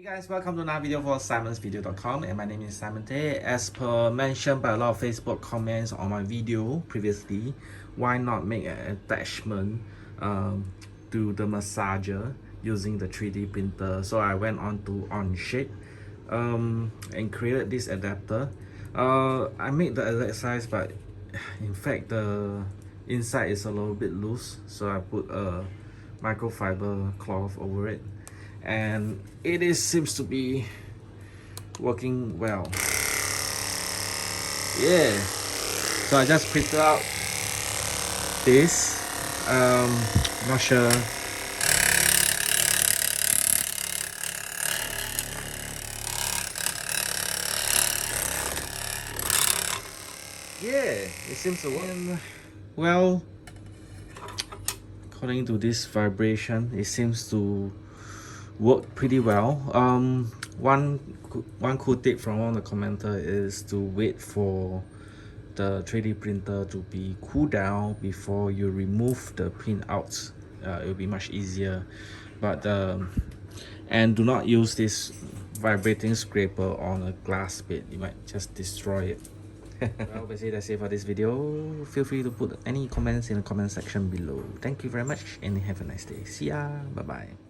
Guys, welcome to another video for simonsvideo.com, and my name is Simon Tay. As per mentioned by a lot of Facebook comments on my video previously, why not make an attachment to the massager using the 3D printer? So I went on to Onshape and created this adapter. I made the exact size, but in fact the inside is a little bit loose, so I put a microfiber cloth over it, and seems to be working well. Yeah, so I just printed out this. Not sure. Yeah, it seems to work. And, well, according to this vibration, it seems to work pretty well. One cool tip from one of the commenter is to wait for the 3D printer to be cooled down before you remove the printouts. It will be much easier. But and do not use this vibrating scraper on a glass bit. You might just destroy it. Well, basically that's it for this video. Feel free to put any comments in the comment section below. Thank you very much and have a nice day. See ya. Bye bye.